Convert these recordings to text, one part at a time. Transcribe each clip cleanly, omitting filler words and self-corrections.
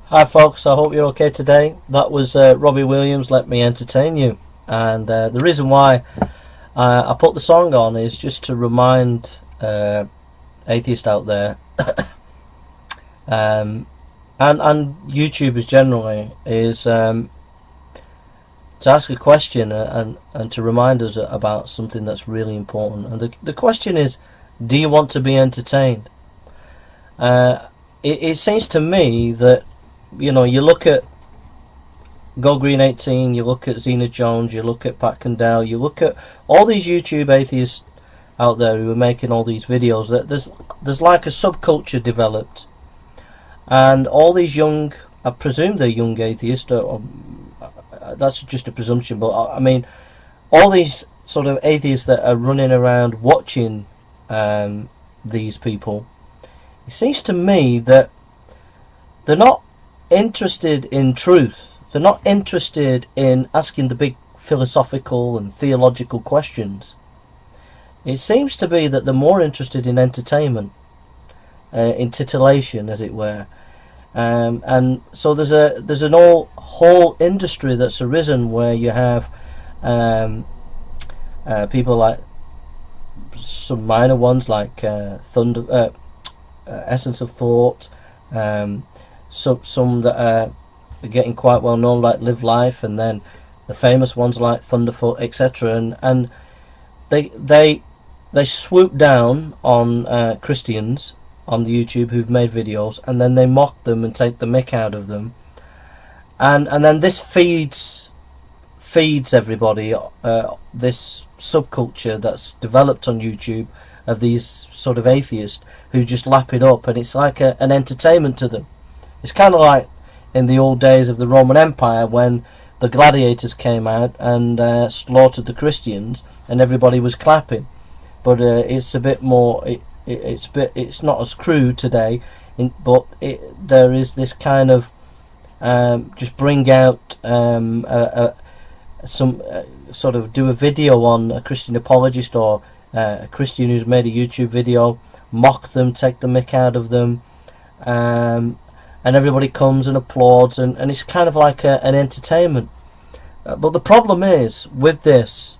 Hi folks, I hope you're okay today. That was Robbie Williams, Let Me Entertain You. And the reason why I put the song on is just to remind atheists out there and YouTubers generally is to ask a question and to remind us about something that's really important. And the question is, do you want to be entertained? It seems to me that, you look at Go Green 18, you look at Zena Jones, you look at Pat Condell, you look at all these YouTube atheists out there who are making all these videos, that there's like a subculture developed, and all these young, I presume they're young atheists, or that's just a presumption, but I mean all these sort of atheists that are running around watching these people, it seems to me that they're not interested in truth. They're not interested in asking the big philosophical and theological questions. It seems to be that they're more interested in entertainment, in titillation, as it were. And so there's an whole industry that's arisen where you have people like some minor ones like Essence of Thought, some that are getting quite well known like Live Life, and then the famous ones like Thunderfoot, etc. And they swoop down on Christians on the YouTube who've made videos, and then they mock them and take the mick out of them, and then this feeds everybody this subculture that's developed on YouTube of these sort of atheists who just lap it up, and it's like an entertainment to them. It's kind of like in the old days of the Roman Empire when the gladiators came out and slaughtered the Christians and everybody was clapping. But it's a bit more, it's not as crude today, but there is this kind of just bring out some sort of do a video on a Christian apologist or a Christian who's made a YouTube video, mock them, take the mick out of them, and everybody comes and applauds, and it's kind of like an entertainment. But the problem is with this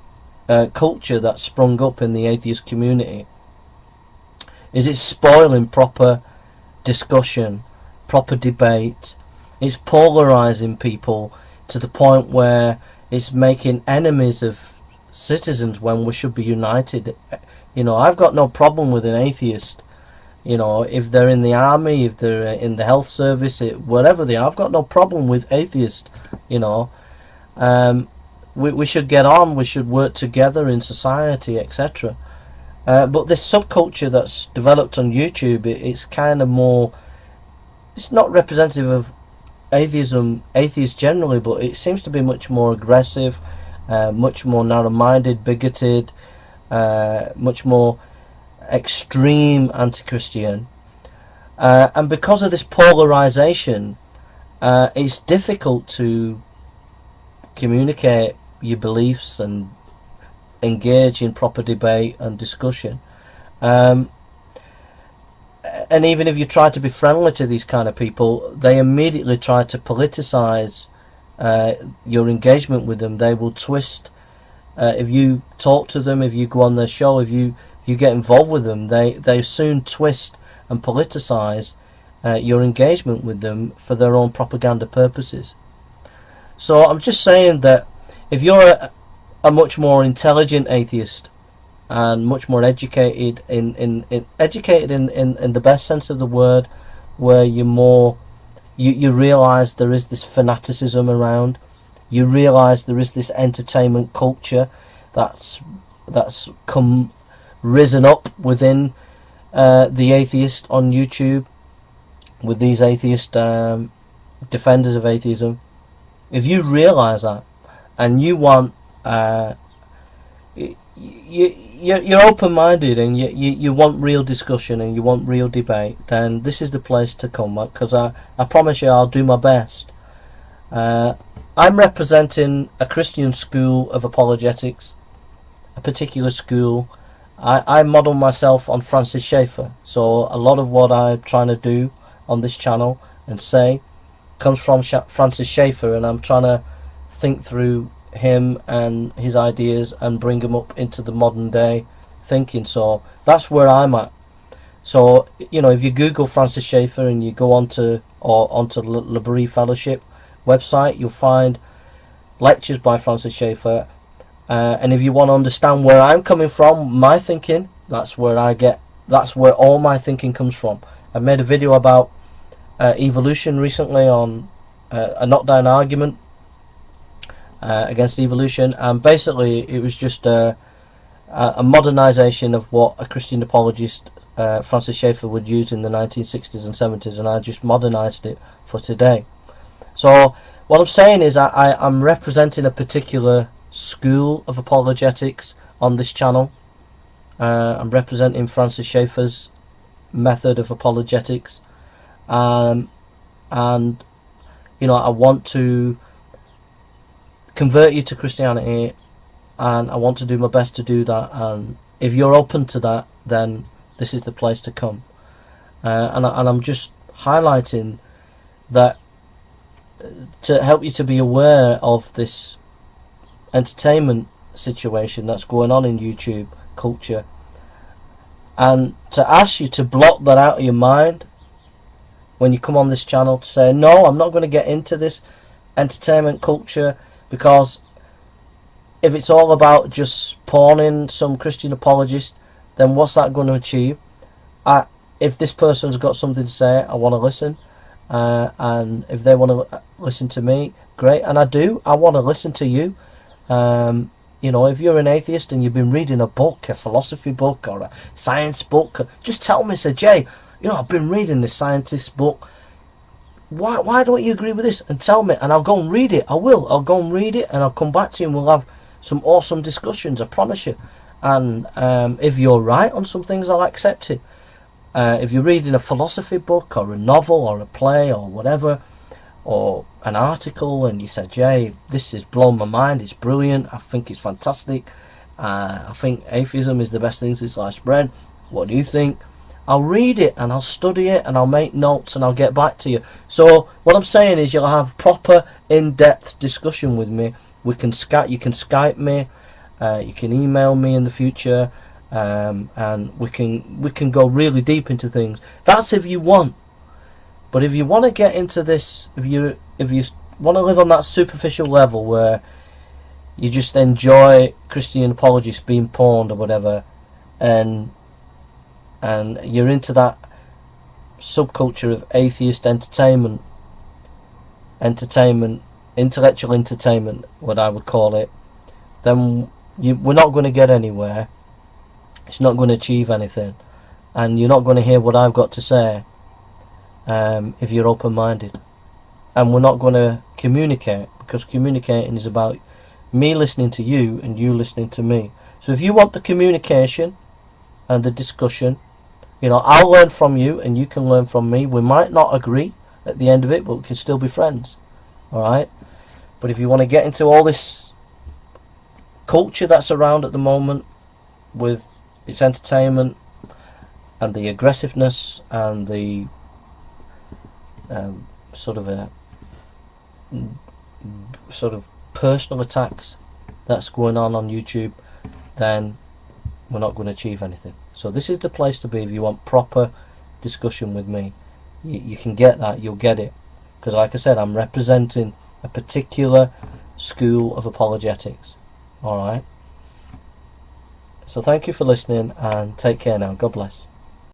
culture that's sprung up in the atheist community is it's spoiling proper discussion, proper debate. It's polarising people to the point where it's making enemies of citizens when we should be united. I've got no problem with an atheist. If they're in the army, if they're in the health service, whatever they are, I've got no problem with atheists. We should get on, we should work together in society, etc. But this subculture that's developed on YouTube, it's kind of more, it's not representative of atheists generally, but it seems to be much more aggressive, much more narrow-minded, bigoted, much more extreme anti-Christian, and because of this polarization, it's difficult to communicate your beliefs and engage in proper debate and discussion, and even if you try to be friendly to these kind of people, they immediately try to politicize your engagement with them. They will twist, if you talk to them, if you go on their show, if you get involved with them, they soon twist and politicize your engagement with them for their own propaganda purposes. So I'm just saying that if you're a much more intelligent atheist and much more educated in the best sense of the word, where you realise there is this fanaticism around, you realise there is this entertainment culture that's risen up within the atheist on YouTube, with these atheist defenders of atheism. If you realise that, and you want you're open-minded, and you want real discussion and you want real debate, then this is the place to come, because I promise you I'll do my best. I'm representing a Christian school of apologetics, a particular school. I model myself on Francis Schaeffer, so a lot of what I'm trying to do on this channel and say comes from Francis Schaeffer, and I'm trying to think through him and his ideas and bring them up into the modern day thinking. So that's where I'm at. So, you know, if you Google Francis Schaeffer and you go onto the L'Abri Fellowship website, you'll find lectures by Francis Schaeffer. And if you want to understand where I'm coming from, my thinking, that's where all my thinking comes from. I made a video about evolution recently on a knockdown argument against evolution, and basically it was just a modernization of what a Christian apologist Francis Schaeffer would use in the 1960s and 70s, and I just modernized it for today. So what I'm saying is I'm representing a particular school of apologetics on this channel. I'm representing Francis Schaeffer's method of apologetics, and you know, I want to convert you to Christianity, and I want to do my best to do that. And if you're open to that, then this is the place to come. And I'm just highlighting that to help you to be aware of this entertainment situation that's going on in YouTube culture, and to ask you to block that out of your mind when you come on this channel, to say, no, I'm not going to get into this entertainment culture, because if it's all about just pawning some Christian apologist, then what's that going to achieve? If this person's got something to say, I want to listen, and if they want to listen to me, great, and I want to listen to you. You know, if you're an atheist and you've been reading a book, a philosophy book or a science book, just tell me, say, Jay, you know, I've been reading this scientist's book. Why don't you agree with this? And tell me, and I'll go and read it. I'll go and read it, and I'll come back to you, and we'll have some awesome discussions, I promise you. And if you're right on some things, I'll accept it. If you're reading a philosophy book or a novel or a play or whatever, or an article, and you say, Jay, this has blown my mind, it's brilliant, I think it's fantastic, I think atheism is the best thing since sliced bread, what do you think? I'll read it and I'll study it and I'll make notes and I'll get back to you. So what I'm saying is, you'll have proper in-depth discussion with me. You can Skype me, you can email me in the future, and we can go really deep into things. That's if you want. But if you want to get into this, if you want to live on that superficial level where you just enjoy Christian apologists being pawned or whatever, and you're into that subculture of atheist entertainment, intellectual entertainment, what I would call it, then we're not going to get anywhere. It's not going to achieve anything, and you're not going to hear what I've got to say. If you're open-minded, and we're not going to communicate, because communicating is about me listening to you and you listening to me. So if you want the communication and the discussion, you know, I'll learn from you and you can learn from me. We might not agree at the end of it, but we can still be friends. Alright? But if you want to get into all this culture that's around at the moment, with its entertainment and the aggressiveness and the sort of personal attacks that's going on YouTube, then we're not going to achieve anything. So this is the place to be if you want proper discussion with me. You can get that, you'll get it, because like I said, I'm representing a particular school of apologetics. Alright, so thank you for listening, and take care now. God bless.